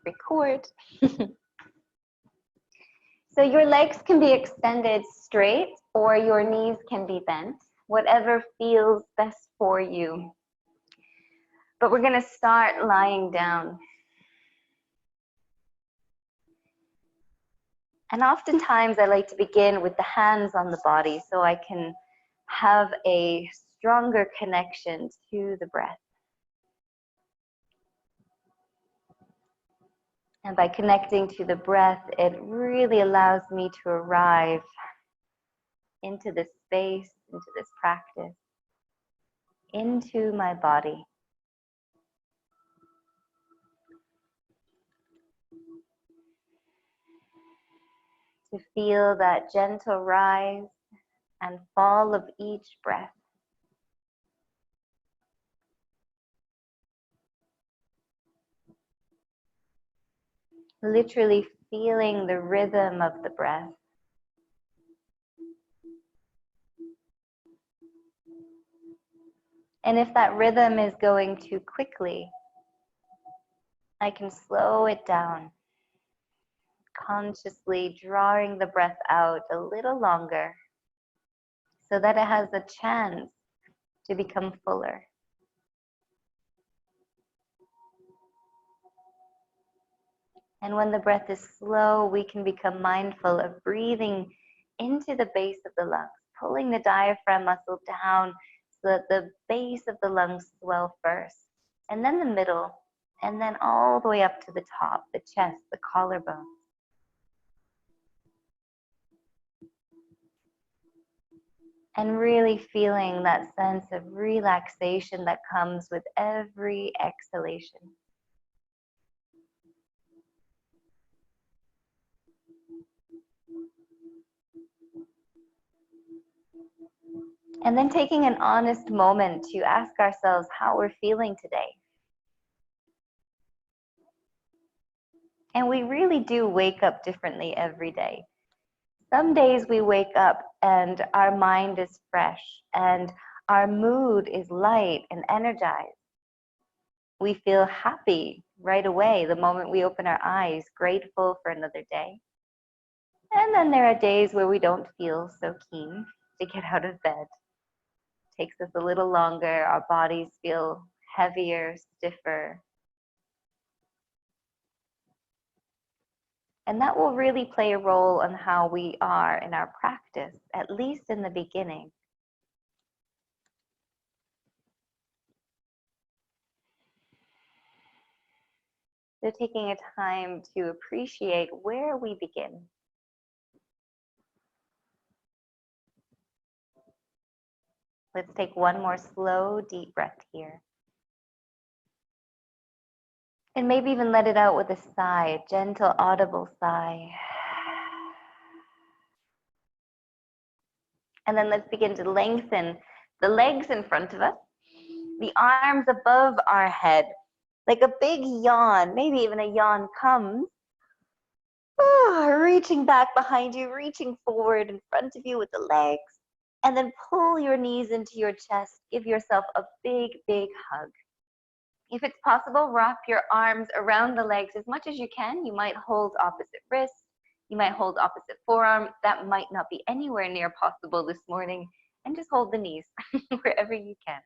record. So your legs can be extended straight or your knees can be bent, whatever feels best for you. But we're going to start lying down. And oftentimes I like to begin with the hands on the body so I can have a stronger connection to the breath. And by connecting to the breath, it really allows me to arrive into this space, into this practice, into my body. To feel that gentle rise and fall of each breath. Literally feeling the rhythm of the breath. And if that rhythm is going too quickly, I can slow it down, consciously drawing the breath out a little longer so that it has a chance to become fuller. And when the breath is slow, we can become mindful of breathing into the base of the lungs, pulling the diaphragm muscle down so that the base of the lungs swell first, and then the middle, and then all the way up to the top, the chest, the collarbone. And really feeling that sense of relaxation that comes with every exhalation. And then taking an honest moment to ask ourselves how we're feeling today. And we really do wake up differently every day. Some days we wake up and our mind is fresh and our mood is light and energized. We feel happy right away the moment we open our eyes, grateful for another day. And then there are days where we don't feel so keen to get out of bed. It takes us a little longer, our bodies feel heavier, stiffer. And that will really play a role on how we are in our practice, at least in the beginning. So taking a time to appreciate where we begin. Let's take one more slow, deep breath here. And maybe even let it out with a sigh, a gentle, audible sigh. And then let's begin to lengthen the legs in front of us, the arms above our head, like a big yawn, maybe even a yawn comes. Reaching back behind you, reaching forward in front of you with the legs, and then pull your knees into your chest. Give yourself a big, big hug. If it's possible, wrap your arms around the legs as much as you can. You might hold opposite wrist. You might hold opposite forearm. That might not be anywhere near possible this morning. And just hold the knees wherever you can.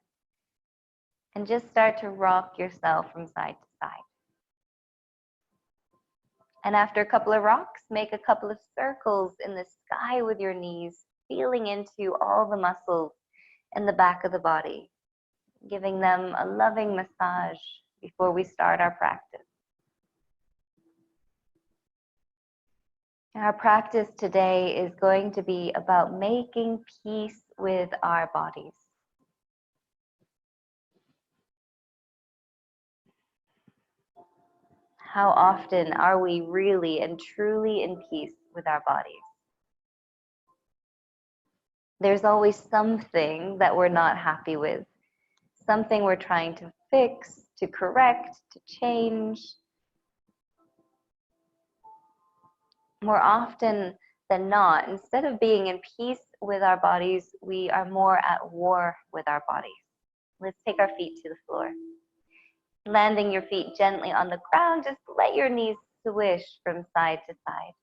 And just start to rock yourself from side to side. And after a couple of rocks, make a couple of circles in the sky with your knees, feeling into all the muscles in the back of the body, giving them a loving massage before we start our practice. Our practice today is going to be about making peace with our bodies. How often are we really and truly in peace with our bodies? There's always something that we're not happy with, something we're trying to fix, to correct, to change. More often than not, instead of being in peace with our bodies, we are more at war with our bodies. Let's take our feet to the floor. Landing your feet gently on the ground, just let your knees swish from side to side.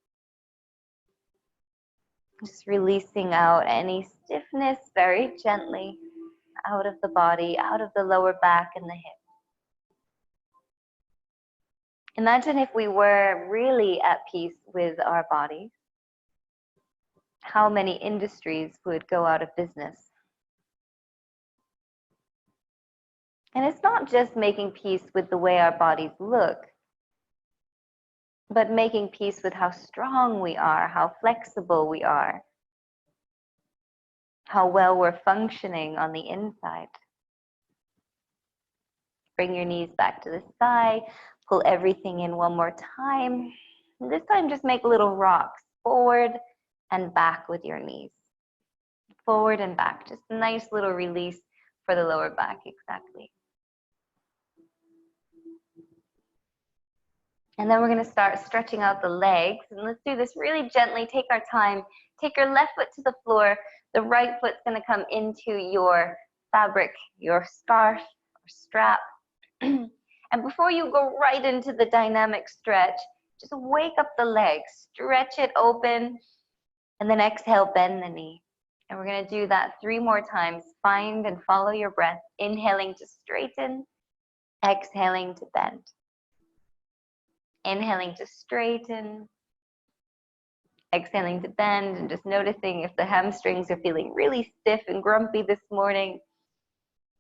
Just releasing out any stiffness very gently out of the body, out of the lower back and the hips. Imagine if we were really at peace with our bodies, how many industries would go out of business. And it's not just making peace with the way our bodies look, but making peace with how strong we are, how flexible we are, how well we're functioning on the inside. Bring your knees back to the sky, pull everything in one more time. And this time just make little rocks forward and back with your knees. Forward and back, just a nice little release for the lower back, exactly. And then we're going to start stretching out the legs. And let's do this really gently. Take our time. Take your left foot to the floor. The right foot's going to come into your fabric, your scarf or strap. And before you go right into the dynamic stretch, just wake up the leg, stretch it open, and then exhale, bend the knee. And we're going to do that 3 more times. Find and follow your breath. Inhaling to straighten, exhaling to bend. Inhaling to straighten, exhaling to bend, and just noticing if the hamstrings are feeling really stiff and grumpy this morning.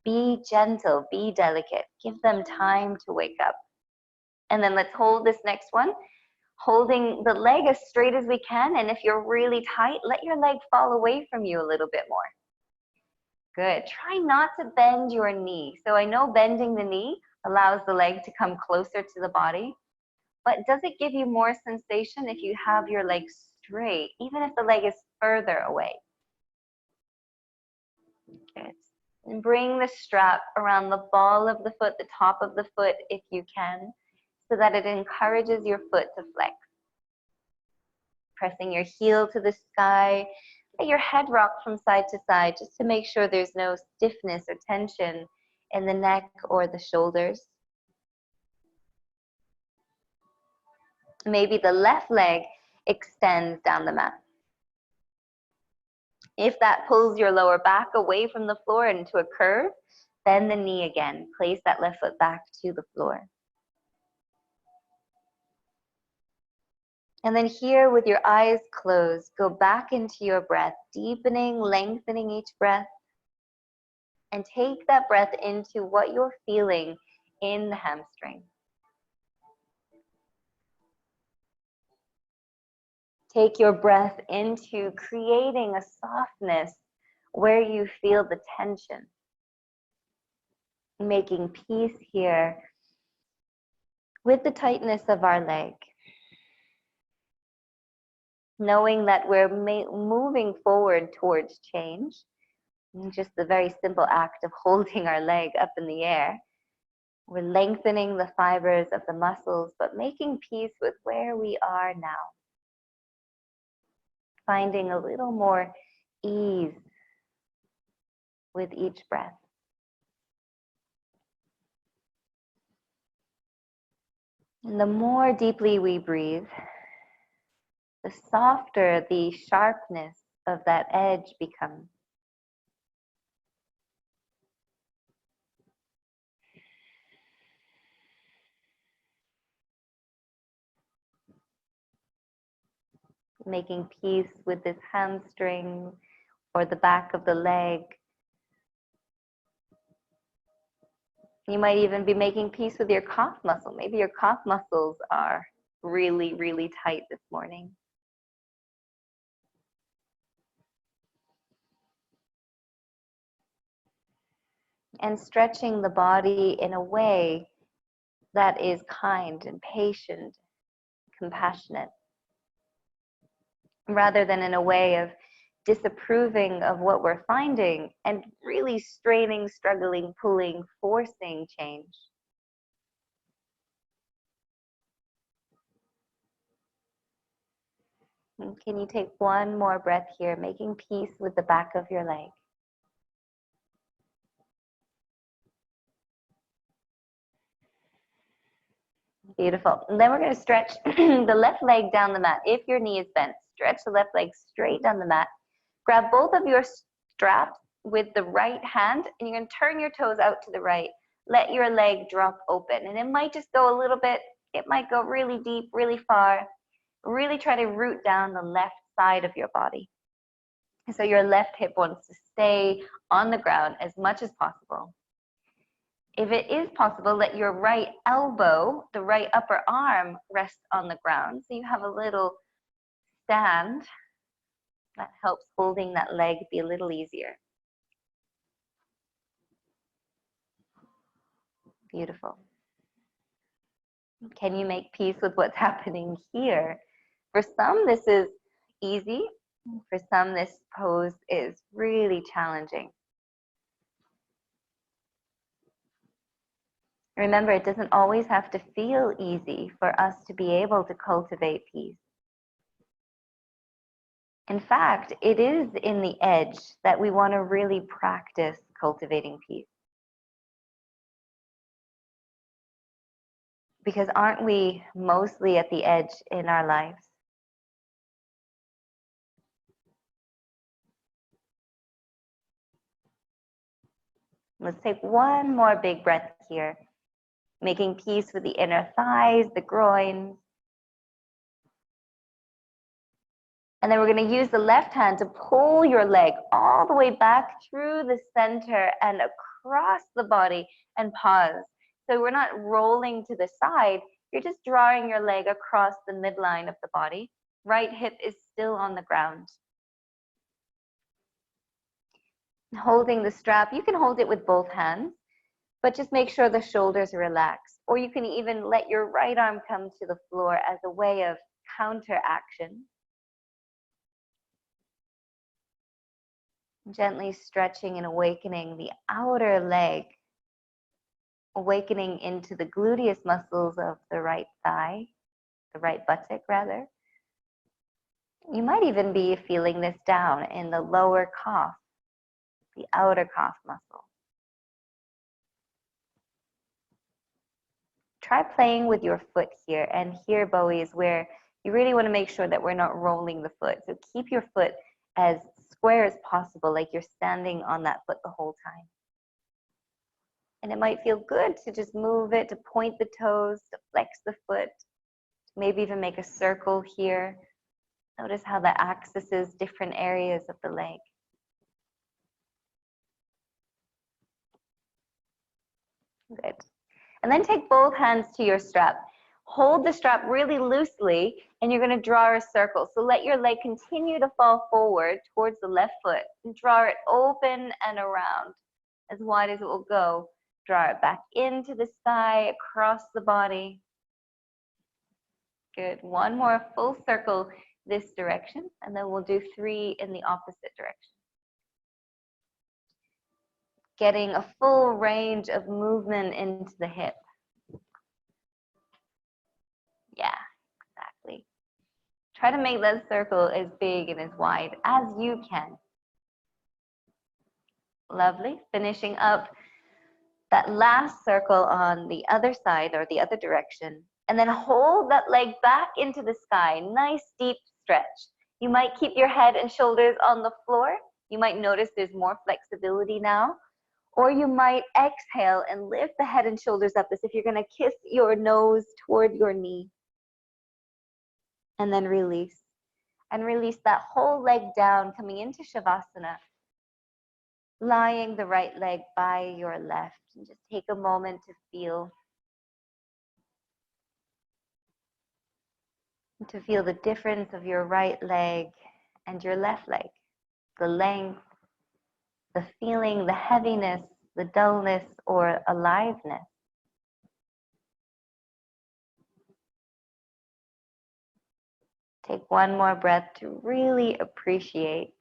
Be gentle, be delicate. Give them time to wake up. And then let's hold this next one, holding the leg as straight as we can. And if you're really tight, let your leg fall away from you a little bit more. Good. Try not to bend your knee. So I know bending the knee allows the leg to come closer to the body. But does it give you more sensation if you have your leg straight, even if the leg is further away? Good. And bring the strap around the ball of the foot, the top of the foot if you can, so that it encourages your foot to flex. Pressing your heel to the sky, let your head rock from side to side just to make sure there's no stiffness or tension in the neck or the shoulders. Maybe the left leg extends down the mat. If that pulls your lower back away from the floor into a curve, bend the knee again. Place that left foot back to the floor. And then here, with your eyes closed, go back into your breath, deepening, lengthening each breath. And take that breath into what you're feeling in the hamstring. Take your breath into creating a softness where you feel the tension. Making peace here with the tightness of our leg. Knowing that we're moving forward towards change. Just the very simple act of holding our leg up in the air. We're lengthening the fibers of the muscles, but making peace with where we are now. Finding a little more ease with each breath. And the more deeply we breathe, the softer the sharpness of that edge becomes. Making peace with this hamstring or the back of the leg. You might even be making peace with your calf muscle. Maybe your calf muscles are really, really tight this morning. And stretching the body in a way that is kind and patient, compassionate, rather than in a way of disapproving of what we're finding and really straining, struggling, pulling, forcing change. And can you take one more breath here, making peace with the back of your leg? Beautiful. And then we're going to stretch the left leg down the mat. If your knee is bent, stretch the left leg straight down the mat. Grab both of your straps with the right hand, and you're going to turn your toes out to the right. Let your leg drop open. And it might just go a little bit. It might go really deep, really far. Really try to root down the left side of your body. So your left hip wants to stay on the ground as much as possible. If it is possible, let your right elbow, the right upper arm, rest on the ground. So you have a little stand that helps holding that leg be a little easier. Beautiful. Can you make peace with what's happening here? For some, this is easy. For some, this pose is really challenging. Remember, it doesn't always have to feel easy for us to be able to cultivate peace. In fact, it is in the edge that we want to really practice cultivating peace. Because aren't we mostly at the edge in our lives? Let's take one more big breath here. Making peace with the inner thighs, the groin. And then we're going to use the left hand to pull your leg all the way back through the center and across the body and pause. So we're not rolling to the side. You're just drawing your leg across the midline of the body. Right hip is still on the ground. Holding the strap, you can hold it with both hands, but just make sure the shoulders are relaxed. Or you can even let your right arm come to the floor as a way of counteraction. Gently stretching and awakening the outer leg, awakening into the gluteus muscles of the right thigh, the right buttock rather. You might even be feeling this down in the lower calf, the outer calf muscle. Try playing with your foot here, and here, Bowie, is where you really want to make sure that we're not rolling the foot. So keep your foot as square as possible, like you're standing on that foot the whole time. And it might feel good to just move it, to point the toes, to flex the foot, maybe even make a circle here. Notice how that accesses different areas of the leg. Good. And then take both hands to your strap. Hold the strap really loosely, and you're going to draw a circle. So let your leg continue to fall forward towards the left foot and draw it open and around as wide as it will go. Draw it back into the sky, across the body. Good. One more full circle this direction, and then we'll do 3 in the opposite direction. Getting a full range of movement into the hip. Yeah, exactly. Try to make that circle as big and as wide as you can. Lovely. Finishing up that last circle on the other side or the other direction. And then hold that leg back into the sky. Nice deep stretch. You might keep your head and shoulders on the floor. You might notice there's more flexibility now. Or you might exhale and lift the head and shoulders up as if you're going to kiss your nose toward your knee. And then release. And release that whole leg down, coming into Shavasana. Lying the right leg by your left. And just take a moment to feel. To feel the difference of your right leg and your left leg. The length, the feeling, the heaviness, the dullness, or aliveness. Take one more breath to really appreciate.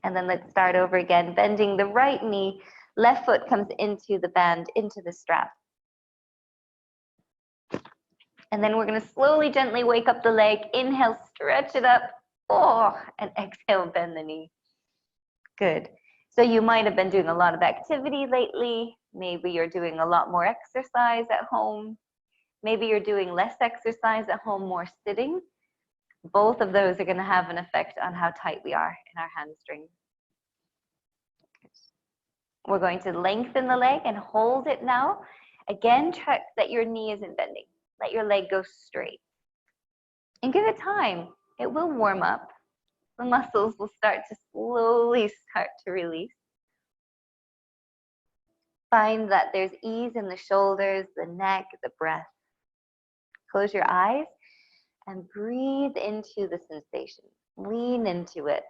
And then let's start over again, bending the right knee, left foot comes into the band, into the strap. And then we're going to slowly, gently wake up the leg. Inhale, stretch it up. Oh, and exhale, bend the knee. Good. So you might have been doing a lot of activity lately. Maybe you're doing a lot more exercise at home. Maybe you're doing less exercise at home, more sitting. Both of those are going to have an effect on how tight we are in our hamstrings. We're going to lengthen the leg and hold it now. Again, check that your knee isn't bending. Let your leg go straight. And give it time. It will warm up. The muscles will start to slowly start to release. Find that there's ease in the shoulders, the neck, the breath. Close your eyes and breathe into the sensation. Lean into it.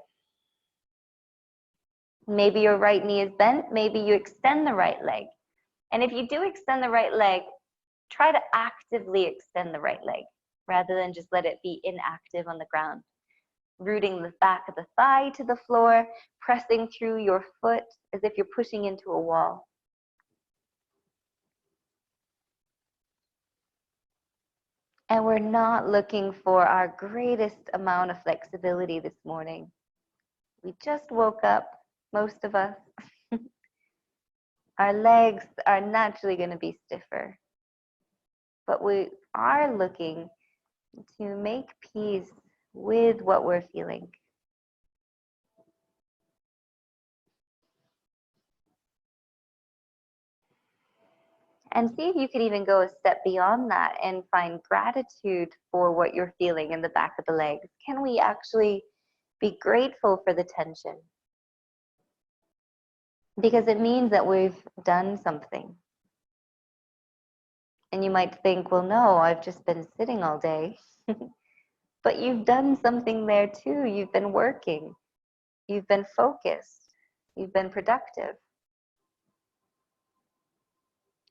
Maybe your right knee is bent. Maybe you extend the right leg. And if you do extend the right leg, try to actively extend the right leg rather than just let it be inactive on the ground. Rooting the back of the thigh to the floor, pressing through your foot as if you're pushing into a wall. And we're not looking for our greatest amount of flexibility this morning. We just woke up, most of us. Our legs are naturally going to be stiffer. But we are looking to make peace with what we're feeling. And see if you could even go a step beyond that and find gratitude for what you're feeling in the back of the legs. Can we actually be grateful for the tension? Because it means that we've done something. And you might think, well, no, I've just been sitting all day. But you've done something there too. You've been working. You've been focused. You've been productive.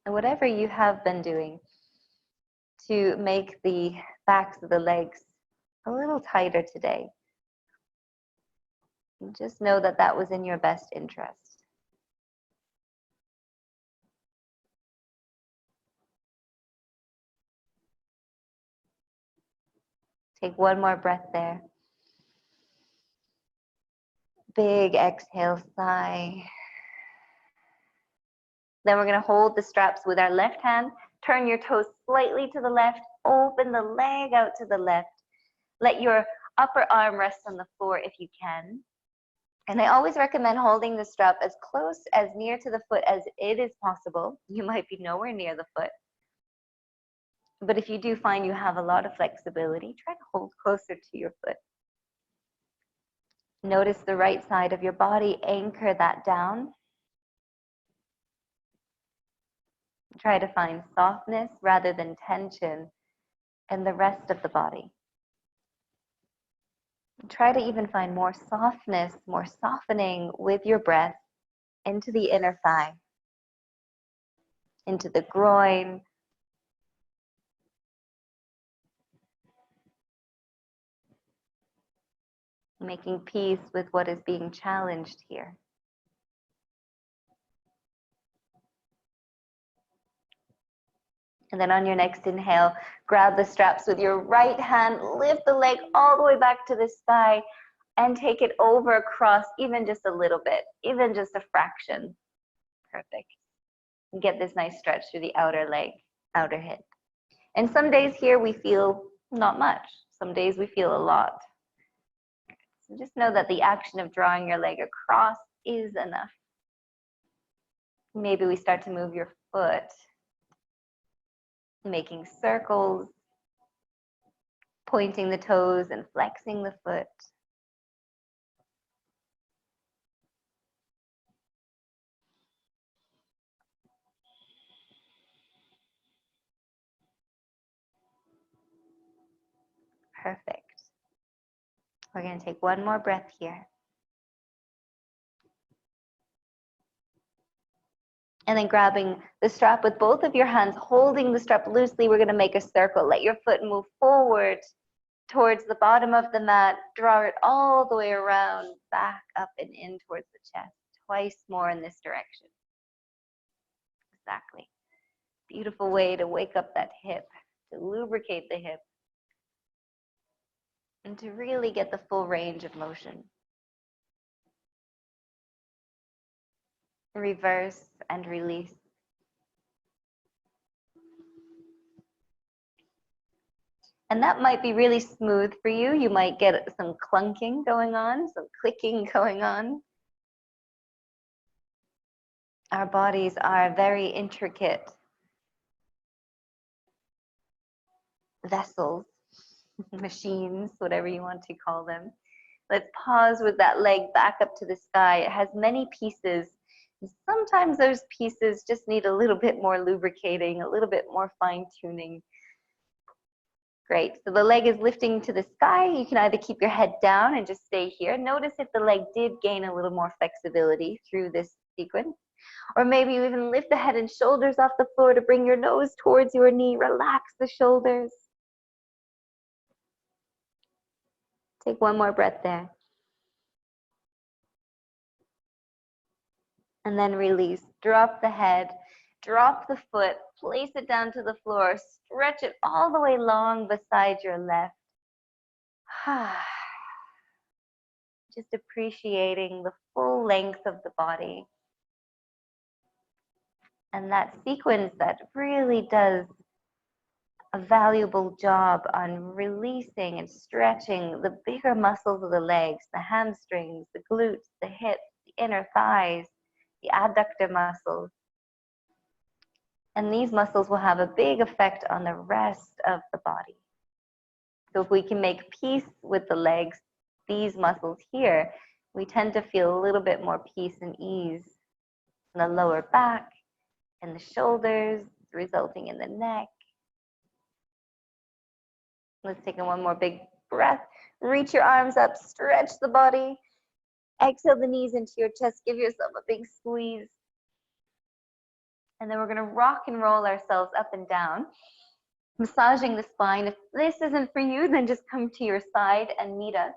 And whatever you have been doing to make the backs of the legs a little tighter today, just know that that was in your best interest. Take one more breath there. Big exhale, sigh. Then we're going to hold the straps with our left hand. Turn your toes slightly to the left. Open the leg out to the left. Let your upper arm rest on the floor if you can. And I always recommend holding the strap as close, as near to the foot as it is possible. You might be nowhere near the foot. But if you do find you have a lot of flexibility, try to hold closer to your foot. Notice the right side of your body. Anchor that down. Try to find softness rather than tension in the rest of the body. Try to even find more softness, more softening with your breath into the inner thigh, into the groin, making peace with what is being challenged here. And then on your next inhale, grab the straps with your right hand, lift the leg all the way back to the sky, and take it over across even just a little bit, even just a fraction. Perfect. And get this nice stretch through the outer leg, outer hip. And some days here we feel not much. Some days we feel a lot. So just know that the action of drawing your leg across is enough. Maybe we start to move your foot, making circles, pointing the toes and flexing the foot. Perfect. We're going to take one more breath here. And then grabbing the strap with both of your hands, holding the strap loosely, we're going to make a circle. Let your foot move forward towards the bottom of the mat. Draw it all the way around, back up and in towards the chest. Twice more in this direction. Exactly. Beautiful way to wake up that hip, to lubricate the hip, and to really get the full range of motion. reverse, and release. And that might be really smooth for you. You might get some clunking going on, some clicking going on. Our bodies are very intricate vessels, machines, whatever you want to call them. Let's pause with that leg back up to the sky. It has many pieces. Sometimes those pieces just need a little bit more lubricating, a little bit more fine-tuning. Great, so the leg is lifting to the sky. You can either keep your head down and just stay here. Notice if the leg did gain a little more flexibility through this sequence. Or maybe you even lift the head and shoulders off the floor to bring your nose towards your knee. Relax the shoulders. Take one more breath there. And then release. Drop the head, drop the foot, place it down to the floor, stretch it all the way long beside your left. Just appreciating the full length of the body. And that sequence that really does a valuable job on releasing and stretching the bigger muscles of the legs, the hamstrings, the glutes, the hips, the inner thighs, the adductor muscles. And these muscles will have a big effect on the rest of the body. So if we can make peace with the legs, these muscles here, we tend to feel a little bit more peace and ease in the lower back and the shoulders, resulting in the neck. Let's take in one more big breath. Reach your arms up, stretch the body. Exhale the knees into your chest. Give yourself a big squeeze. And then we're gonna rock and roll ourselves up and down, massaging the spine. If this isn't for you, then just come to your side and meet us.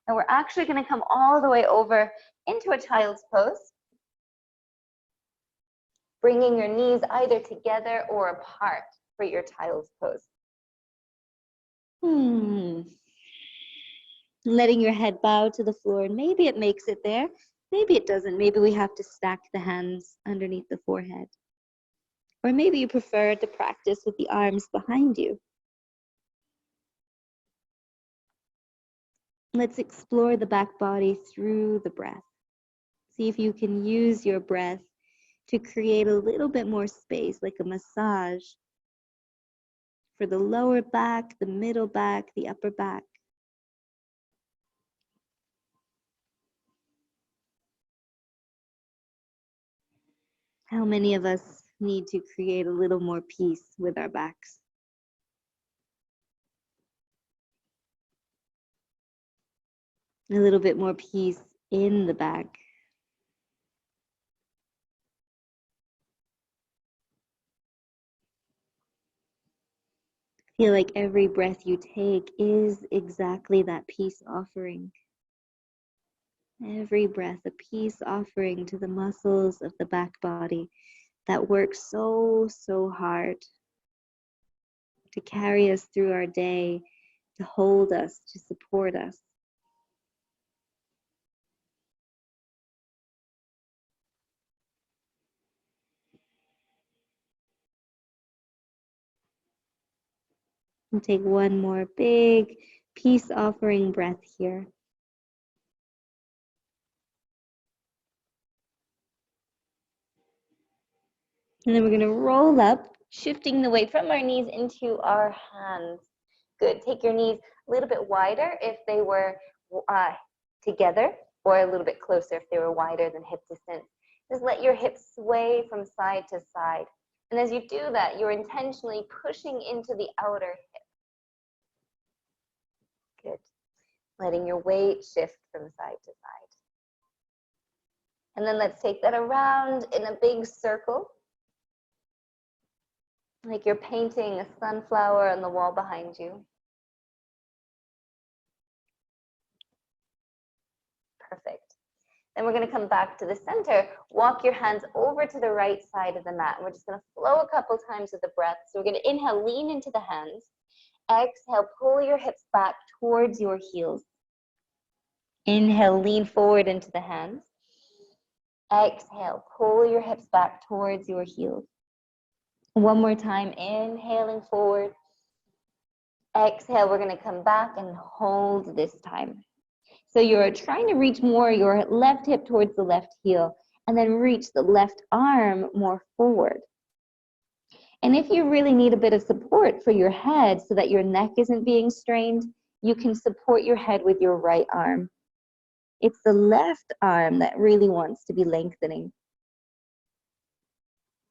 And we're actually gonna come all the way over into a child's pose, bringing your knees either together or apart for your child's pose. Letting your head bow to the floor, and maybe it makes it there, maybe it doesn't. Maybe we have to stack the hands underneath the forehead. Or maybe you prefer to practice with the arms behind you. Let's explore the back body through the breath. See if you can use your breath to create a little bit more space, like a massage, for the lower back, the middle back, the upper back. How many of us need to create a little more peace with our backs? A little bit more peace in the back. Feel like every breath you take is exactly that peace offering. Every breath, a peace offering to the muscles of the back body that work so, so hard to carry us through our day, to hold us, to support us. And take one more big peace offering breath here. And then we're going to roll up, shifting the weight from our knees into our hands. Good. Take your knees a little bit wider if they were together, or a little bit closer if they were wider than hip distance. Just let your hips sway from side to side. And as you do that, you're intentionally pushing into the outer hip. Good. Letting your weight shift from side to side. And then let's take that around in a big circle, like you're painting a sunflower on the wall behind you. Perfect. Then we're going to come back to the center. Walk your hands over to the right side of the mat. And we're just going to flow a couple times with the breath. So we're going to inhale, lean into the hands. Exhale, pull your hips back towards your heels. Inhale, lean forward into the hands. Exhale, pull your hips back towards your heels. One more time, inhaling forward. Exhale, we're gonna come back and hold this time. So you're trying to reach more your left hip towards the left heel and then reach the left arm more forward. And if you really need a bit of support for your head so that your neck isn't being strained, you can support your head with your right arm. It's the left arm that really wants to be lengthening.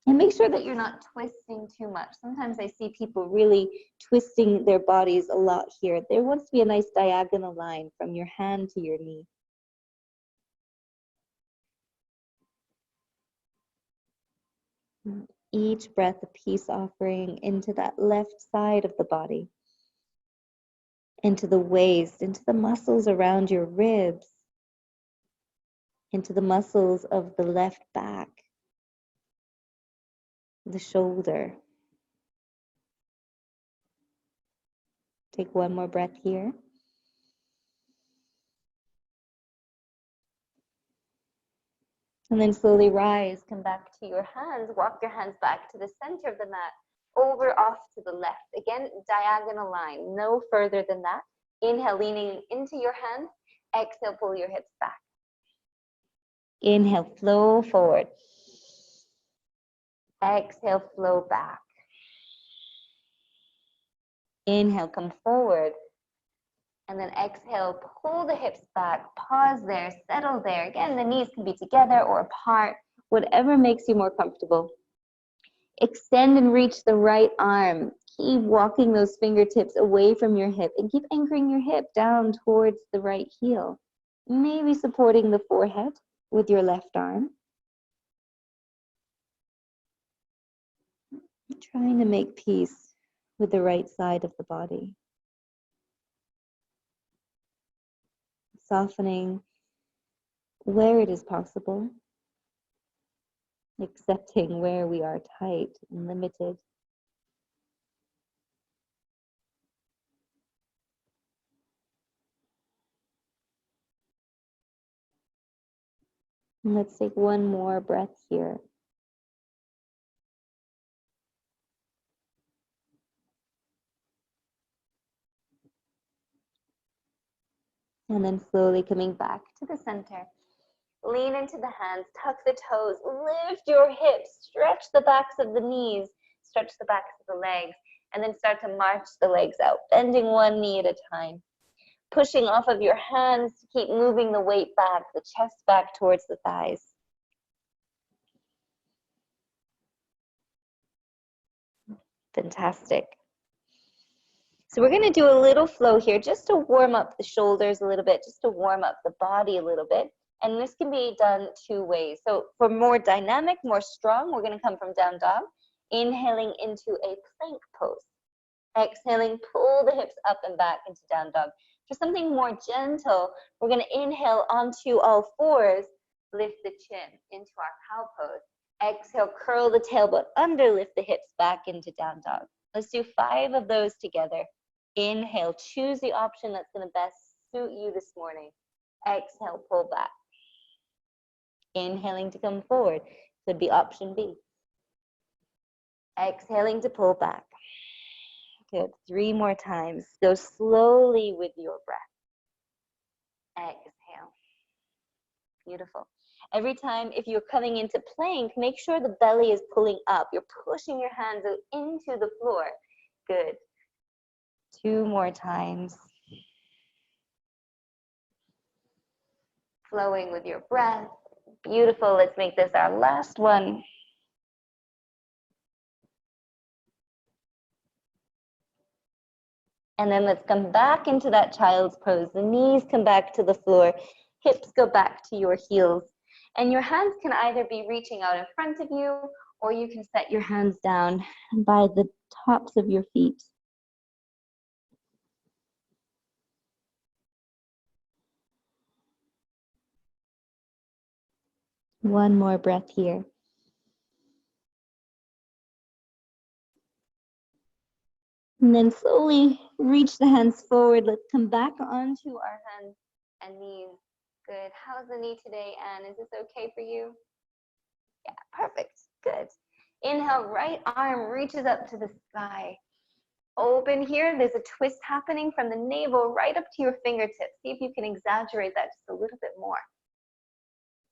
And make sure that you're not twisting too much. Sometimes I see people really twisting their bodies a lot here. There wants to be a nice diagonal line from your hand to your knee. Each breath a peace offering into that left side of the body, into the waist, into the muscles around your ribs, into the muscles of the left back, the shoulder. Take one more breath here. And then slowly rise, come back to your hands, walk your hands back to the center of the mat, over off to the left. Again, diagonal line, no further than that. Inhale, leaning into your hands. Exhale, pull your hips back. Inhale, flow forward. Exhale, flow back. Inhale, come forward. And then exhale, pull the hips back, pause there, settle there. Again, the knees can be together or apart, whatever makes you more comfortable. Extend and reach the right arm. Keep walking those fingertips away from your hip and keep anchoring your hip down towards the right heel. Maybe supporting the forehead with your left arm. Trying to make peace with the right side of the body. Softening where it is possible, accepting where we are tight and limited. And let's take one more breath here. And then slowly coming back to the center. Lean into the hands, tuck the toes, lift your hips, stretch the backs of the knees, stretch the backs of the legs, and then start to march the legs out, bending one knee at a time. Pushing off of your hands to keep moving the weight back, the chest back towards the thighs. Fantastic. So we're going to do a little flow here just to warm up the shoulders a little bit, just to warm up the body a little bit. And this can be done two ways. So for more dynamic, more strong, we're going to come from down dog, inhaling into a plank pose. Exhaling, pull the hips up and back into down dog. For something more gentle, we're going to inhale onto all fours, lift the chin into our cow pose. Exhale, curl the tailbone under, lift the hips back into down dog. Let's do 5 of those together. Inhale, choose the option that's going to best suit you this morning. Exhale, pull back. Inhaling to come forward, could be option B. Exhaling to pull back. Good, 3 more times. Go slowly with your breath. Exhale. Beautiful. Every time, if you're coming into plank, make sure the belly is pulling up. You're pushing your hands out into the floor. Good. 2 more times. Flowing with your breath. Beautiful. Let's make this our last one. And then let's come back into that child's pose. The knees come back to the floor. Hips go back to your heels. And your hands can either be reaching out in front of you, or you can set your hands down by the tops of your feet. One more breath here. And then slowly reach the hands forward. Let's come back onto our hands and knees. Good. How's the knee today, Anne? Is this okay for you? Yeah, perfect. Good. Inhale, right arm reaches up to the sky. Open here. There's a twist happening from the navel right up to your fingertips. See if you can exaggerate that just a little bit more.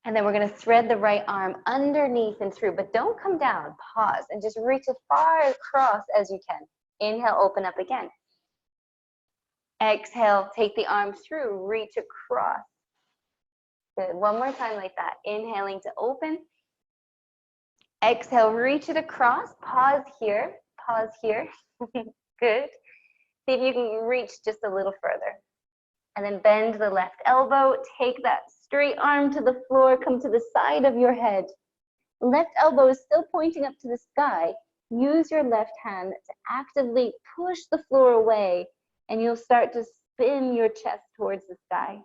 And then we're going to thread the right arm underneath and through, but don't come down. Pause and just reach as far across as you can. Inhale, open up again. Exhale, take the arm through, reach across. Good. One more time like that. Inhaling to open. Exhale, reach it across. Pause here. Pause here. Good. See if you can reach just a little further. And then bend the left elbow. Take that straight arm to the floor. Come to the side of your head. Left elbow is still pointing up to the sky. Use your left hand to actively push the floor away, and you'll start to spin your chest towards the sky.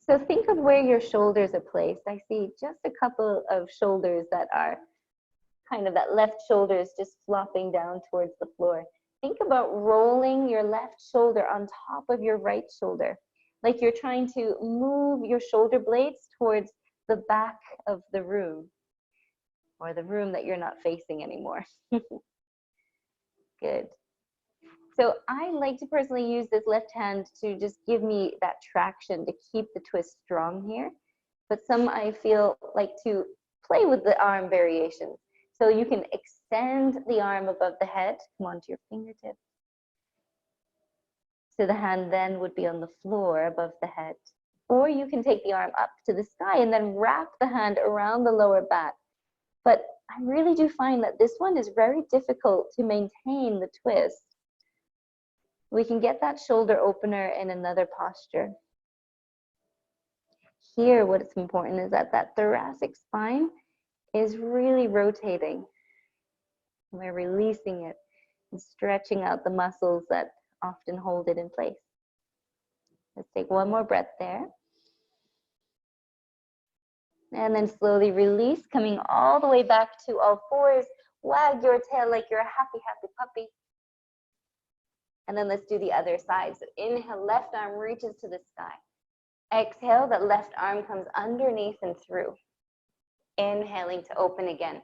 So think of where your shoulders are placed. I see just a couple of shoulders that are kind of that left shoulder is just flopping down towards the floor. Think about rolling your left shoulder on top of your right shoulder, like you're trying to move your shoulder blades towards the back of the room, or the room that you're not facing anymore. Good. So I like to personally use this left hand to just give me that traction to keep the twist strong here. But some I feel like to play with the arm variations. So you can extend the arm above the head, come onto your fingertips. So the hand then would be on the floor above the head. Or you can take the arm up to the sky and then wrap the hand around the lower back. But I really do find that this one is very difficult to maintain the twist. We can get that shoulder opener in another posture. Here, what's important is that that thoracic spine is really rotating. We're releasing it and stretching out the muscles that often hold it in place. Let's take one more breath there. And then slowly release, coming all the way back to all fours. Wag your tail like you're a happy, happy puppy. And then let's do the other side. So inhale, left arm reaches to the sky. Exhale, that left arm comes underneath and through. Inhaling to open again.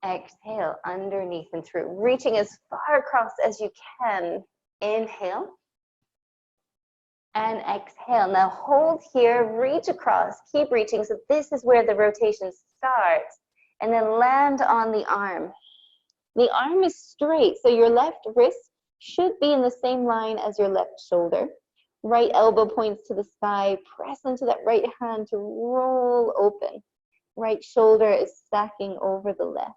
Exhale, underneath and through. Reaching as far across as you can. Inhale. And exhale. Now hold here, reach across, keep reaching. So this is where the rotation starts. And then land on the arm. The arm is straight, so your left wrist should be in the same line as your left shoulder. Right elbow points to the sky. Press into that right hand to roll open. Right shoulder is stacking over the left.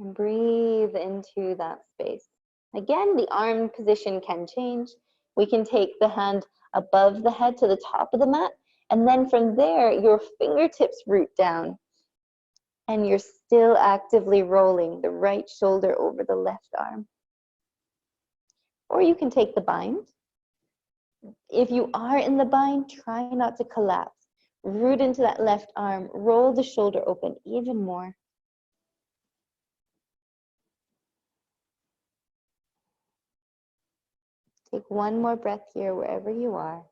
And breathe into that space. Again, the arm position can change. We can take the hand above the head to the top of the mat, and then from there, your fingertips root down. And you're still actively rolling the right shoulder over the left arm. Or you can take the bind. If you are in the bind, try not to collapse. Root into that left arm, roll the shoulder open even more. Take one more breath here wherever you are.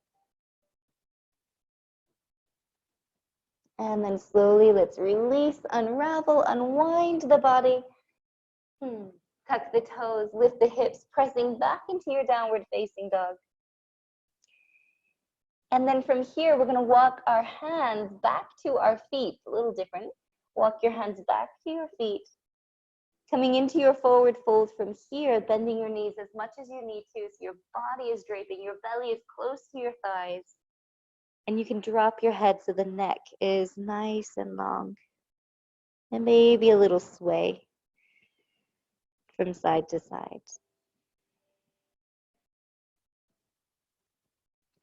And then slowly let's release, unravel, unwind the body. Tuck the toes, lift the hips, pressing back into your downward facing dog. And then from here, we're gonna walk our hands back to our feet, a little different. Walk your hands back to your feet. Coming into your forward fold from here, bending your knees as much as you need to so your body is draping, your belly is close to your thighs. And you can drop your head so the neck is nice and long. And maybe a little sway from side to side.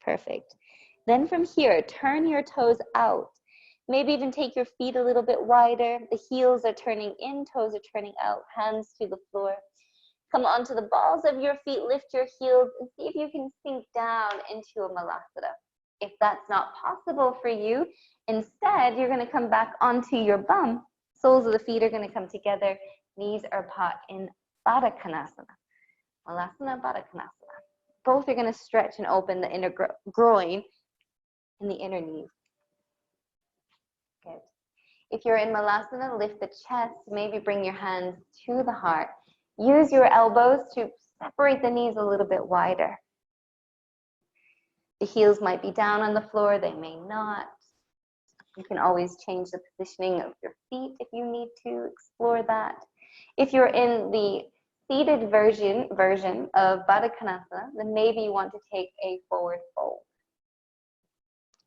Perfect. Then from here, turn your toes out. Maybe even take your feet a little bit wider. The heels are turning in, toes are turning out, hands to the floor. Come onto the balls of your feet, lift your heels, and see if you can sink down into a Malasana. If that's not possible for you, instead, you're going to come back onto your bum. Soles of the feet are going to come together. Knees are caught in Baddha Konasana. Malasana, Baddha Konasana. Both are going to stretch and open the inner groin and the inner knees. Good. If you're in Malasana, lift the chest. Maybe bring your hands to the heart. Use your elbows to separate the knees a little bit wider. The heels might be down on the floor. They may not. You can always change the positioning of your feet if you need to explore that. If you're in the seated version of Baddha Konasana, then maybe you want to take a forward fold.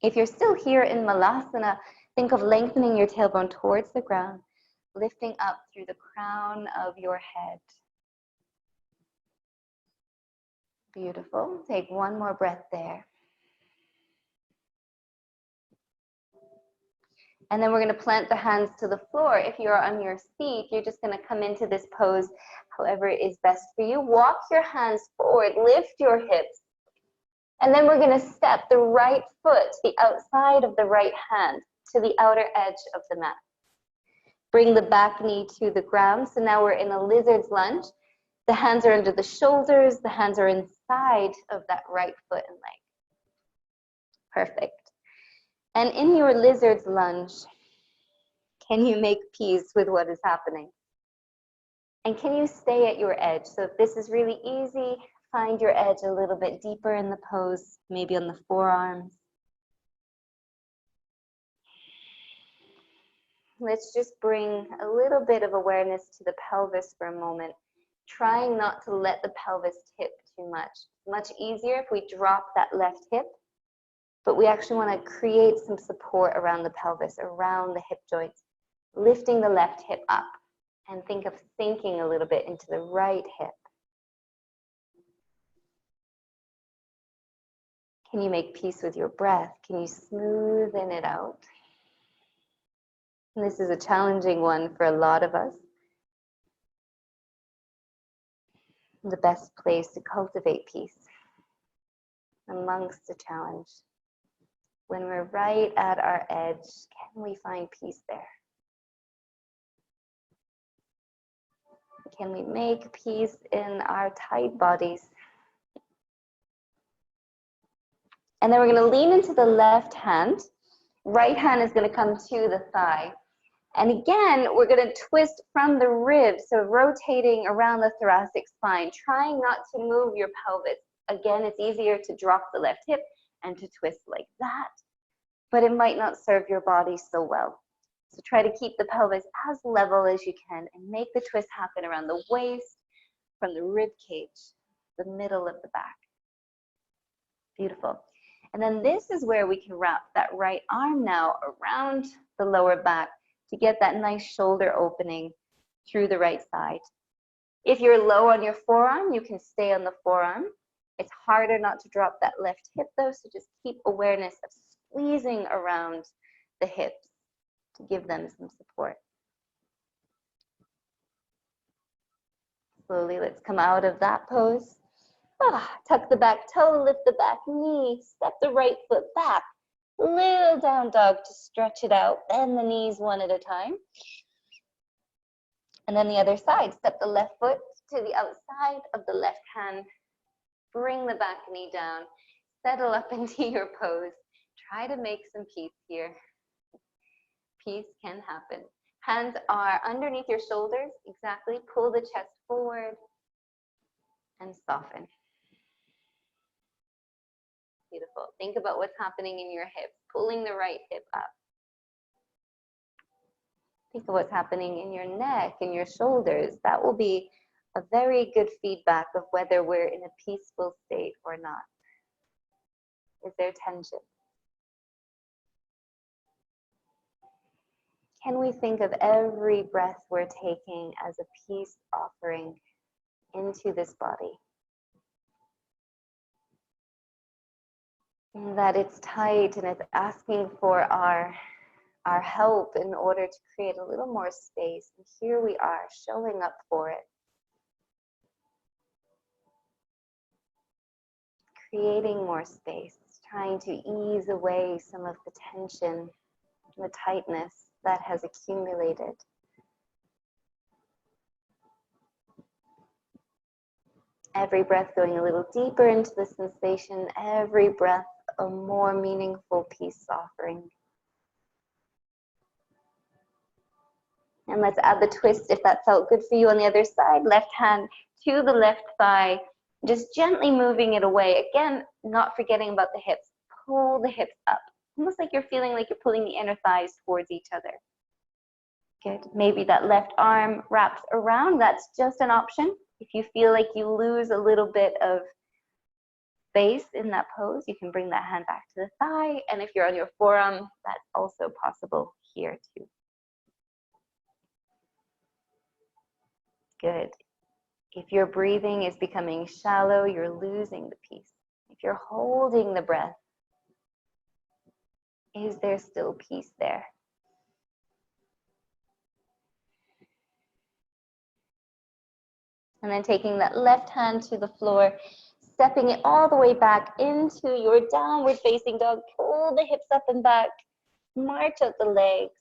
If you're still here in Malasana, think of lengthening your tailbone towards the ground, lifting up through the crown of your head. Beautiful. Take one more breath there. And then we're going to plant the hands to the floor. If you're on your seat, you're just going to come into this pose however is best for you. Walk your hands forward, lift your hips. And then we're going to step the right foot to the outside of the right hand to the outer edge of the mat. Bring the back knee to the ground. So now we're in a lizard's lunge. The hands are under the shoulders. The hands are inside of that right foot and leg. Perfect. And in your lizard's lunge, can you make peace with what is happening? And can you stay at your edge? So if this is really easy, find your edge a little bit deeper in the pose, maybe on the forearms. Let's just bring a little bit of awareness to the pelvis for a moment, trying not to let the pelvis tip too much. Much easier if we drop that left hip, but we actually want to create some support around the pelvis, around the hip joints, lifting the left hip up, and think of sinking a little bit into the right hip. Can you make peace with your breath? Can you smoothen it out? And this is a challenging one for a lot of us. The best place to cultivate peace amongst the challenge. When we're right at our edge, can we find peace there? Can we make peace in our tight bodies? And then we're going to lean into the left hand. Right hand is going to come to the thigh. And again, we're going to twist from the ribs, so rotating around the thoracic spine, trying not to move your pelvis. Again, it's easier to drop the left hip and to twist like that, but it might not serve your body so well. So try to keep the pelvis as level as you can and make the twist happen around the waist, from the rib cage, the middle of the back. Beautiful. And then this is where we can wrap that right arm now around the lower back to get that nice shoulder opening through the right side. If you're low on your forearm, you can stay on the forearm. It's harder not to drop that left hip though, so just keep awareness of squeezing around the hips to give them some support. Slowly, let's come out of that pose. Tuck the back toe, lift the back knee, step the right foot back. Little down dog to stretch it out. Bend the knees one at a time. And then the other side, step the left foot to the outside of the left hand. Bring the back knee down. Settle up into your pose. Try to make some peace here. Peace can happen. Hands are underneath your shoulders. Exactly. Pull the chest forward and soften. Beautiful. Think about what's happening in your hips. Pulling the right hip up. Think of what's happening in your neck and your shoulders. That will be a very good feedback of whether we're in a peaceful state or not. Is there tension? Can we think of every breath we're taking as a peace offering into this body? And that it's tight and it's asking for our help in order to create a little more space. And here we are, showing up for it. Creating more space, trying to ease away some of the tension, the tightness that has accumulated. Every breath going a little deeper into the sensation, every breath a more meaningful peace offering. And let's add the twist if that felt good for you on the other side. Left hand to the left thigh, just gently moving it away. Again, not forgetting about the hips. Pull the hips up, almost like you're feeling like you're pulling the inner thighs towards each other. Good. Maybe that left arm wraps around. That's just an option. If you feel like you lose a little bit of space in that pose, you can bring that hand back to the thigh. And if you're on your forearm, that's also possible here too. Good. If your breathing is becoming shallow, you're losing the peace. If you're holding the breath, is there still peace there? And then taking that left hand to the floor, stepping it all the way back into your downward facing dog. Pull the hips up and back, march out the legs.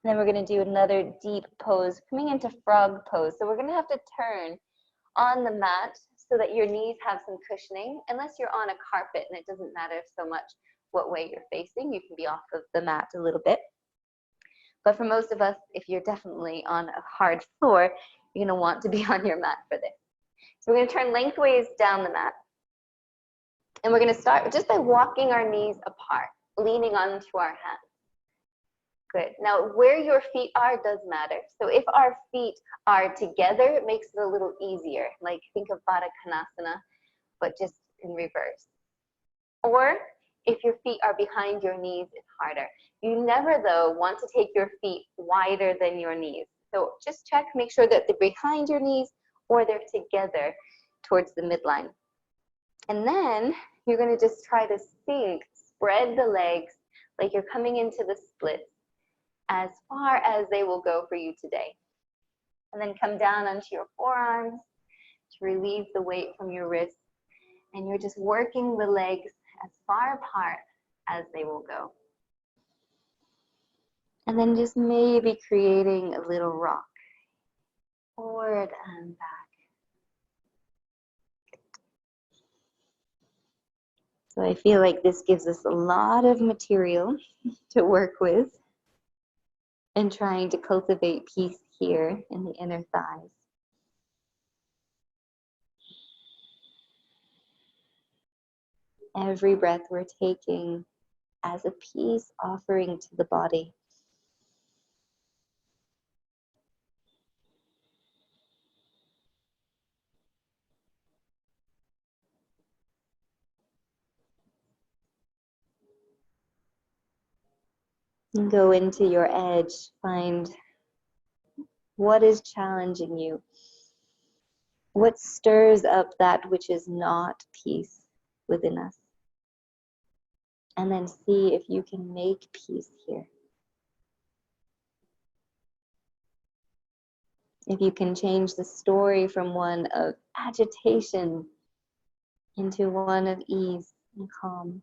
And then we're going to do another deep pose, coming into frog pose. So we're going to have to turn on the mat so that your knees have some cushioning. Unless you're on a carpet and it doesn't matter so much what way you're facing, you can be off of the mat a little bit. But for most of us, if you're definitely on a hard floor, you're going to want to be on your mat for this. So we're going to turn lengthways down the mat. And we're going to start just by walking our knees apart, leaning onto our hands. Good. Now, where your feet are does matter. So if our feet are together, it makes it a little easier. Like think of Baddha Konasana, but just in reverse. Or if your feet are behind your knees, it's harder. You never, though, want to take your feet wider than your knees. So just check, make sure that they're behind your knees or they're together towards the midline. And then you're going to just try to sink, spread the legs like you're coming into the splits as far as they will go for you today. And then come down onto your forearms to relieve the weight from your wrists. And you're just working the legs as far apart as they will go. And then just maybe creating a little rock, forward and back. So I feel like this gives us a lot of material to work with and trying to cultivate peace here in the inner thighs. Every breath we're taking as a peace offering to the body. And go into your edge, find what is challenging you, what stirs up that which is not peace within us. And then see if you can make peace here. If you can change the story from one of agitation into one of ease and calm.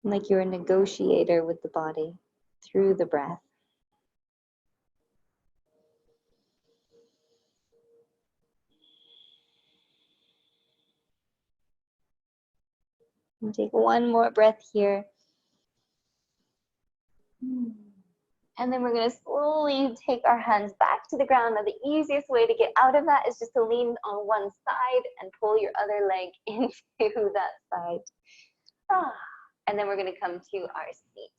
Like you're a negotiator with the body through the breath. And take one more breath here. And then we're going to slowly take our hands back to the ground. Now the easiest way to get out of that is just to lean on one side and pull your other leg into that side. And then we're going to come to our seat.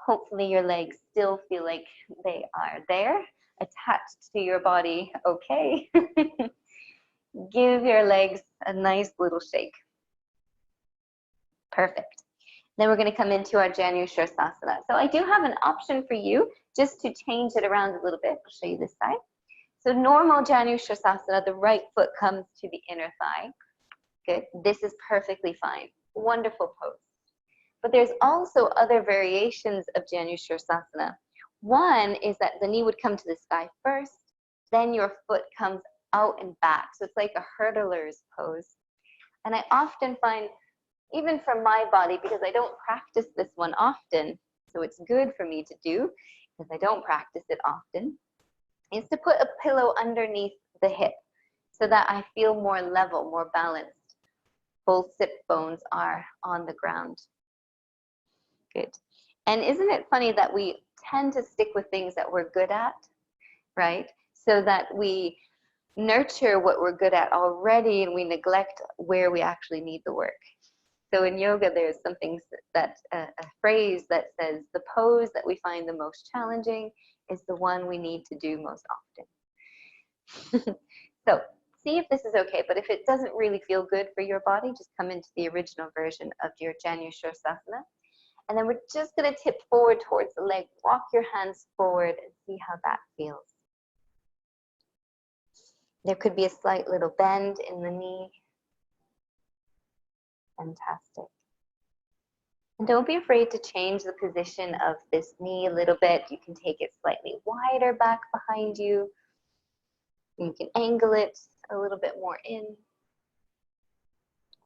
Hopefully your legs still feel like they are there, attached to your body, okay? Give your legs a nice little shake. Perfect. Then we're going to come into our Janu Sirsasana. So I do have an option for you just to change it around a little bit. I'll show you this side. So normal Janu Sirsasana, the right foot comes to the inner thigh. Good. This is perfectly fine. Wonderful pose. But there's also other variations of Janu Sirsasana. One is that the knee would come to the sky first, then your foot comes out and back. So it's like a hurdler's pose. And I often find even for my body, because I don't practice this one often, so it's good for me to do because I don't practice it often, is to put a pillow underneath the hip so that I feel more level, more balanced. Both sit bones are on the ground. Good. And isn't it funny that we tend to stick with things that we're good at, right? So that we nurture what we're good at already and we neglect where we actually need the work. So in yoga, there's something that a phrase that says the pose that we find the most challenging is the one we need to do most often. So see if this is okay, but if it doesn't really feel good for your body, just come into the original version of your Janushirasana. And then we're just going to tip forward towards the leg, walk your hands forward and see how that feels. There could be a slight little bend in the knee. Fantastic. And don't be afraid to change the position of this knee a little bit. You can take it slightly wider back behind you. You can angle it a little bit more in.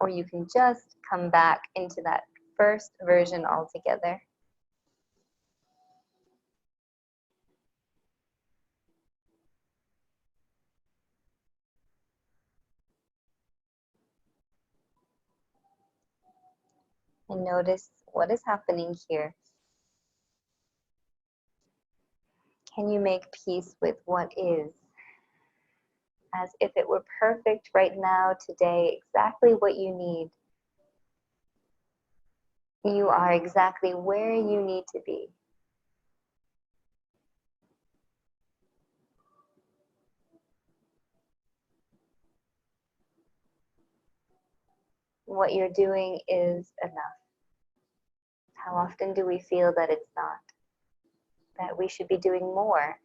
Or you can just come back into that first version altogether. And notice what is happening here. Can you make peace with what is? As if it were perfect right now, today, exactly what you need. You are exactly where you need to be. What you're doing is enough. How often do we feel that it's not? That we should be doing more?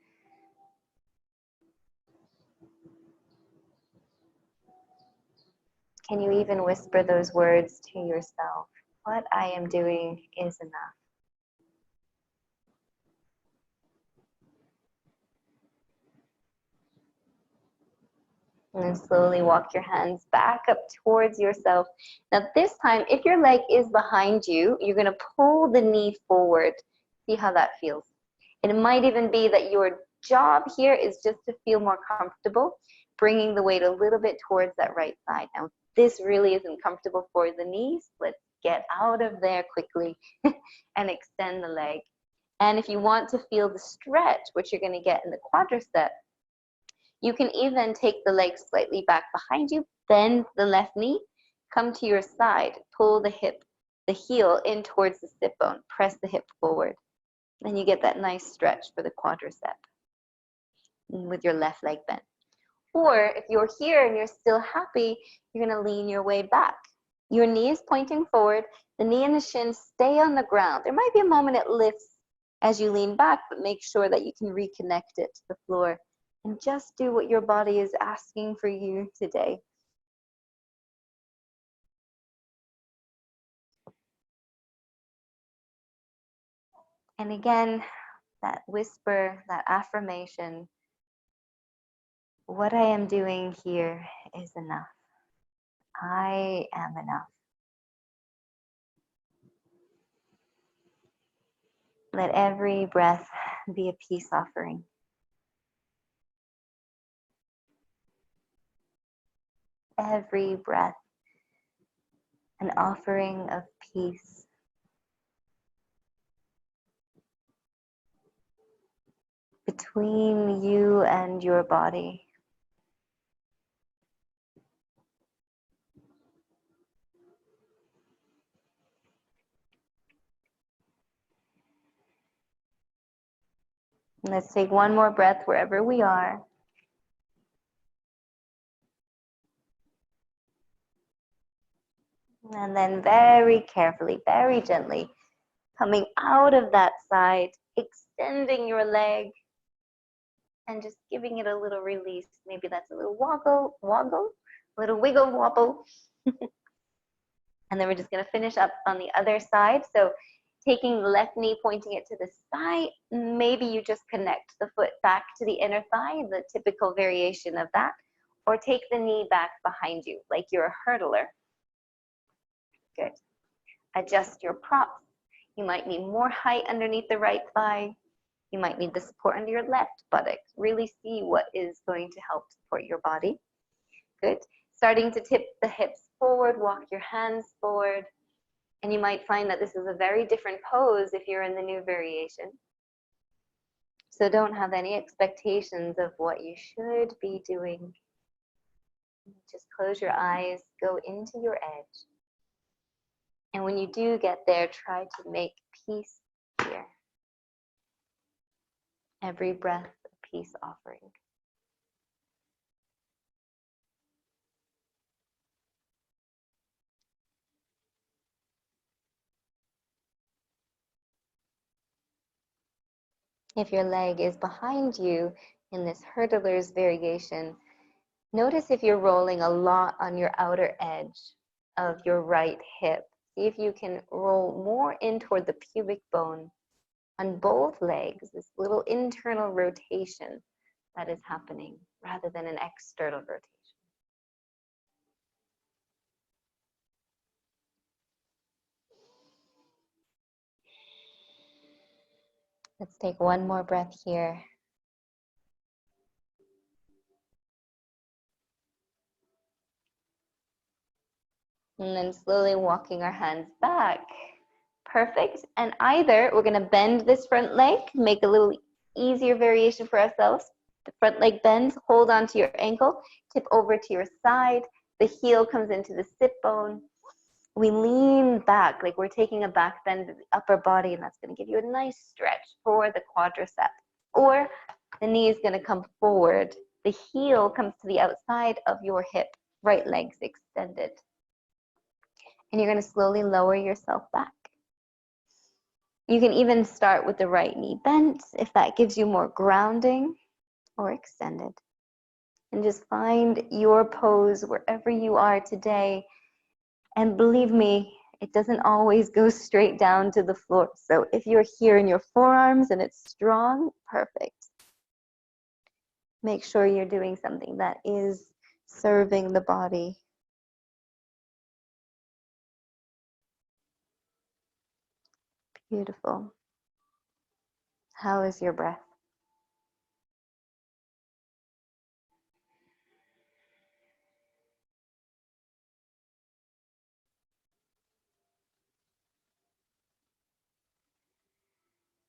Can you even whisper those words to yourself? What I am doing is enough. And then slowly walk your hands back up towards yourself. Now this time, if your leg is behind you, you're going to pull the knee forward. See how that feels. It might even be that your job here is just to feel more comfortable, bringing the weight a little bit towards that right side. Now this really isn't comfortable for the knees. Let's get out of there quickly and extend the leg. And if you want to feel the stretch, which you're going to get in the quadricep, you can even take the leg slightly back behind you, bend the left knee, come to your side, pull the hip, the heel in towards the sit bone, press the hip forward. Then you get that nice stretch for the quadricep with your left leg bent. Or if you're here and you're still happy, you're going to lean your way back. Your knee is pointing forward, the knee and the shin stay on the ground. There might be a moment it lifts as you lean back, but make sure that you can reconnect it to the floor. And just do what your body is asking for you today. And again, that whisper, that affirmation, what I am doing here is enough. I am enough. Let every breath be a peace offering. Every breath, an offering of peace. Between you and your body. And let's take one more breath wherever we are. And then very carefully, very gently, coming out of that side, extending your leg, and just giving it a little release. Maybe that's a little woggle, little wiggle wobble. And then we're just gonna finish up on the other side. So taking the left knee, pointing it to the side, maybe you just connect the foot back to the inner thigh, the typical variation of that, or take the knee back behind you, like you're a hurdler. Good. Adjust your props. You might need more height underneath the right thigh. You might need the support under your left buttock. Really see what is going to help support your body. Good. Starting to tip the hips forward, walk your hands forward. And you might find that this is a very different pose if you're in the new variation. So don't have any expectations of what you should be doing. Just close your eyes, go into your edge. And when you do get there, try to make peace here. Every breath a peace offering. If your leg is behind you in this hurdler's variation, notice if you're rolling a lot on your outer edge of your right hip. See if you can roll more in toward the pubic bone on both legs, this little internal rotation that is happening rather than an external rotation. Let's take one more breath here. And then slowly walking our hands back. Perfect. And either we're going to bend this front leg, make a little easier variation for ourselves. The front leg bends, hold onto your ankle, tip over to your side. The heel comes into the sit bone. We lean back like we're taking a back bend of the upper body, and that's going to give you a nice stretch for the quadricep. Or the knee is going to come forward. The heel comes to the outside of your hip, right leg's extended. And you're going to slowly lower yourself back. You can even start with the right knee bent if that gives you more grounding, or extended. And just find your pose wherever you are today. And believe me, it doesn't always go straight down to the floor. So if you're here in your forearms and it's strong, perfect. Make sure you're doing something that is serving the body. Beautiful. How is your breath?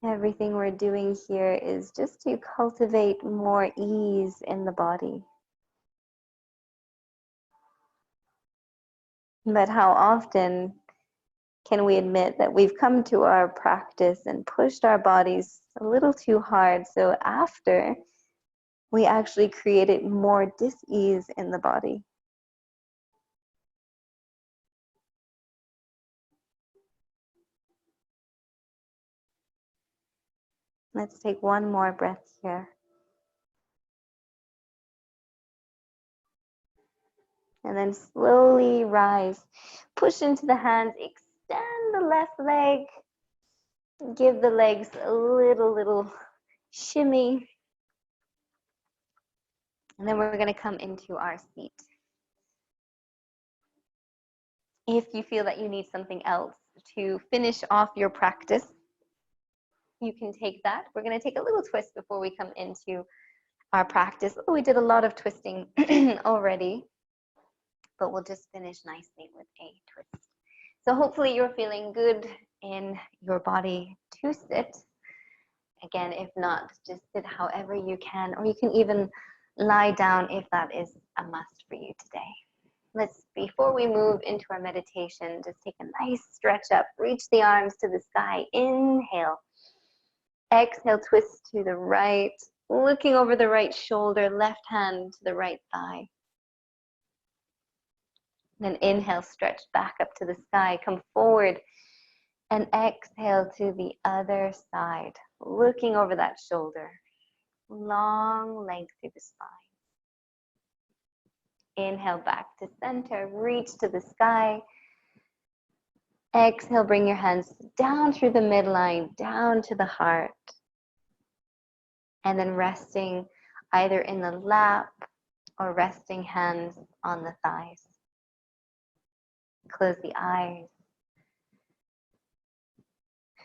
Everything we're doing here is just to cultivate more ease in the body. But how often can we admit that we've come to our practice and pushed our bodies a little too hard, so after we actually created more dis-ease in the body? Let's take one more breath here. And then slowly rise. Push into the hands, extend the left leg. Give the legs a little shimmy. And then we're going to come into our seat. If you feel that you need something else to finish off your practice, you can take that. We're going to take a little twist before we come into our practice. Oh, we did a lot of twisting already, but we'll just finish nicely with a twist. So hopefully you're feeling good in your body to sit. Again, if not, just sit however you can, or you can even lie down if that is a must for you today. Before we move into our meditation, just take a nice stretch up, reach the arms to the sky, inhale. Exhale, twist to the right, looking over the right shoulder, left hand to the right thigh. Then inhale, stretch back up to the sky, come forward, and exhale to the other side, looking over that shoulder. Long length through the spine. Inhale back to center, reach to the sky. Exhale, bring your hands down through the midline, down to the heart. And then resting either in the lap or resting hands on the thighs. Close the eyes.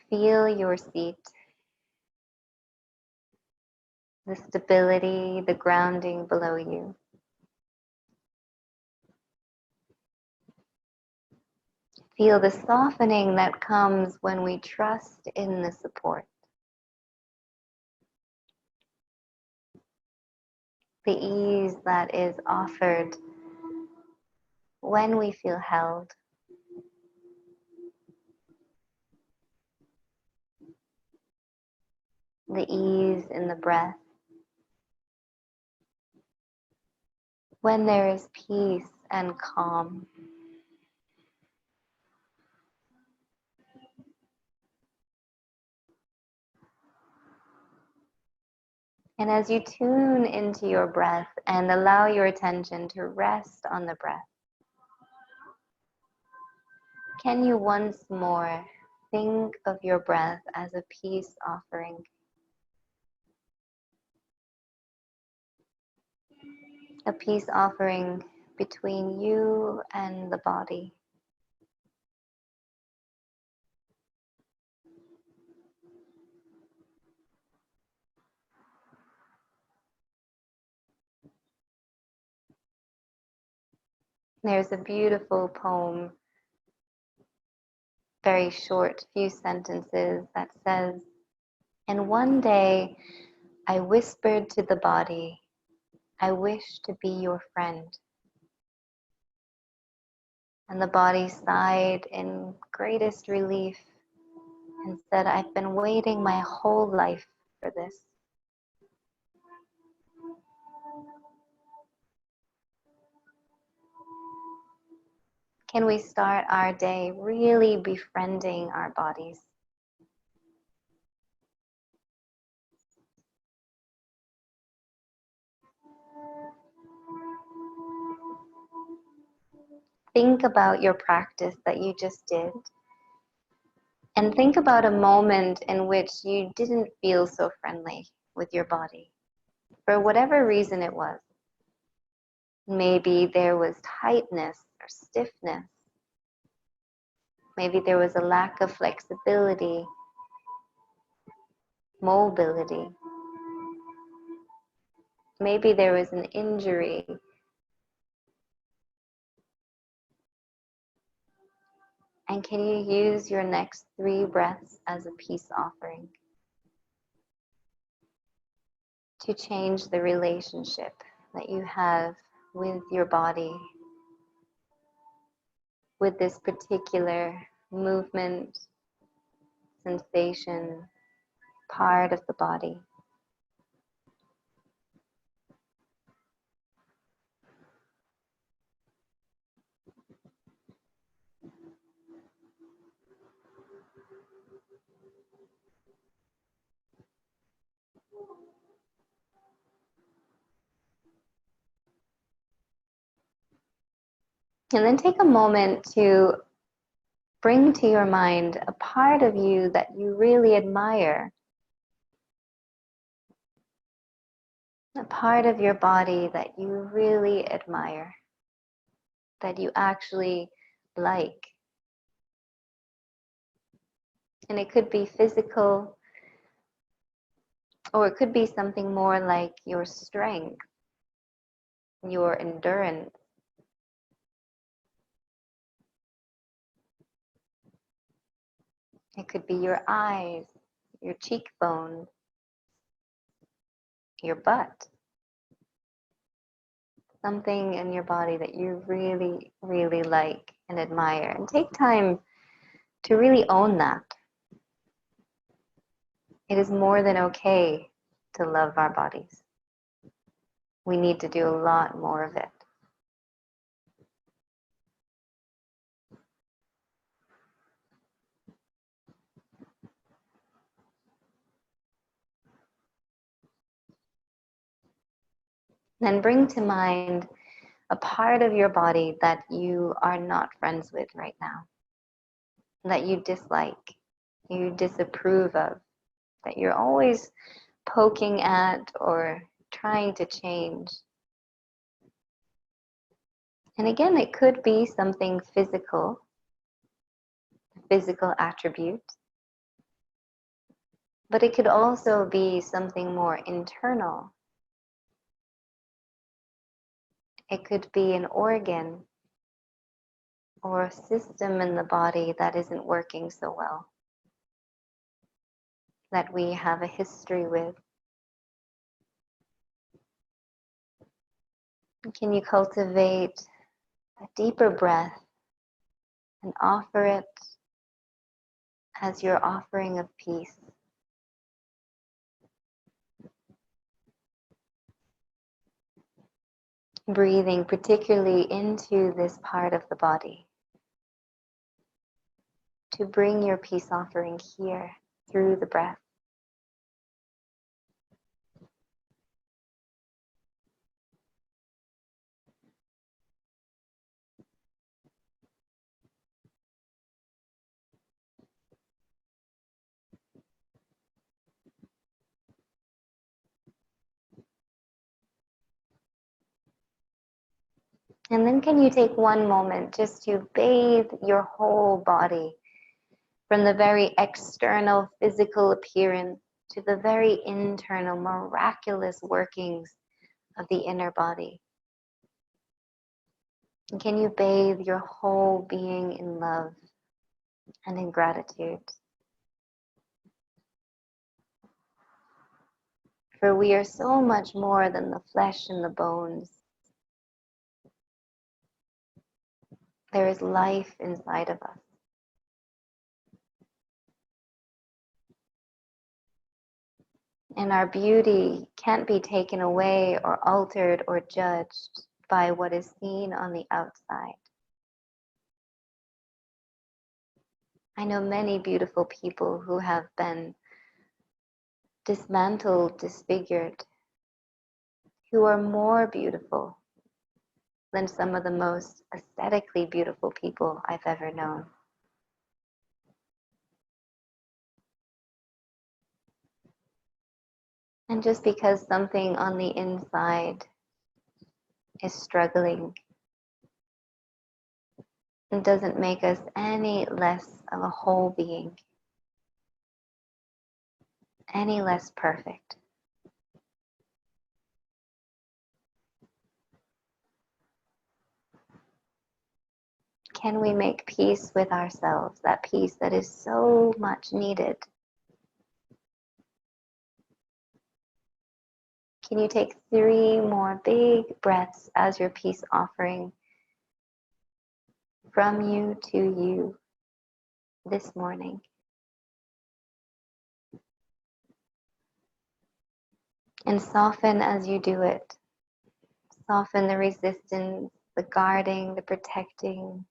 Feel your seat, the stability, the grounding below you. Feel the softening that comes when we trust in the support. The ease that is offered when we feel held. The ease in the breath. When there is peace and calm. And as you tune into your breath and allow your attention to rest on the breath, can you once more think of your breath as a peace offering? A peace offering between you and the body. There's a beautiful poem, very short, few sentences, that says, "And one day I whispered to the body, I wish to be your friend." And the body sighed in greatest relief and said, "I've been waiting my whole life for this." Can we start our day really befriending our bodies? Think about your practice that you just did. And think about a moment in which you didn't feel so friendly with your body, for whatever reason it was. Maybe there was tightness or stiffness. Maybe there was a lack of flexibility, mobility. Maybe there was an injury. And can you use your next 3 breaths as a peace offering to change the relationship that you have with your body, with this particular movement, sensation, part of the body? And then take a moment to bring to your mind a part of you that you really admire, a part of your body that you really admire, that you actually like. And it could be physical, or it could be something more like your strength, your endurance. It could be your eyes, your cheekbones, your butt. Something in your body that you really, really like and admire. And take time to really own that. It is more than okay to love our bodies. We need to do a lot more of it. Then bring to mind a part of your body that you are not friends with right now, that you dislike, you disapprove of, that you're always poking at or trying to change. And again, it could be something physical, a physical attribute. But it could also be something more internal. It could be an organ or a system in the body that isn't working so well, that we have a history with. Can you cultivate a deeper breath and offer it as your offering of peace? Breathing particularly into this part of the body to bring your peace offering here through the breath. And then can you take one moment just to bathe your whole body from the very external physical appearance to the very internal miraculous workings of the inner body. And can you bathe your whole being in love and in gratitude? For we are so much more than the flesh and the bones. There is life inside of us. And our beauty can't be taken away or altered or judged by what is seen on the outside. I know many beautiful people who have been dismantled, disfigured, who are more beautiful than some of the most aesthetically beautiful people I've ever known. And just because something on the inside is struggling, it doesn't make us any less of a whole being, any less perfect. Can we make peace with ourselves, that peace that is so much needed? Can you take 3 more big breaths as your peace offering from you to you this morning? And soften as you do it. Soften the resistance, the guarding, the protecting.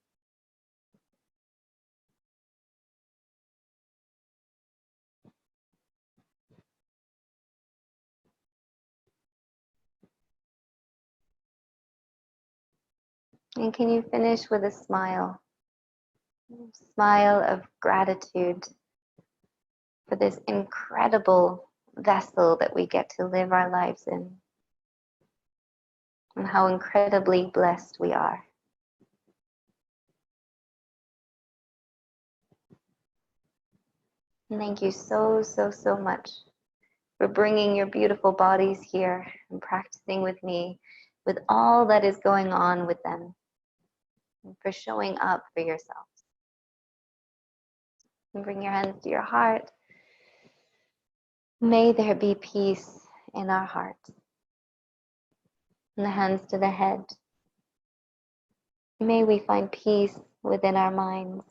And can you finish with a smile? Smile of gratitude for this incredible vessel that we get to live our lives in, and how incredibly blessed we are. And thank you so, so, so much for bringing your beautiful bodies here and practicing with me with all that is going on with them, and for showing up for yourself. And bring your hands to your heart. May there be peace in our hearts. And the hands to the head. May we find peace within our minds.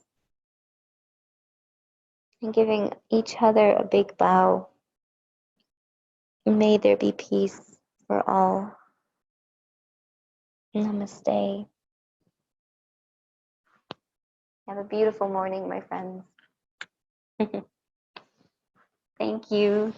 And giving each other a big bow. May there be peace for all. Namaste. Have a beautiful morning, my friends. Thank you.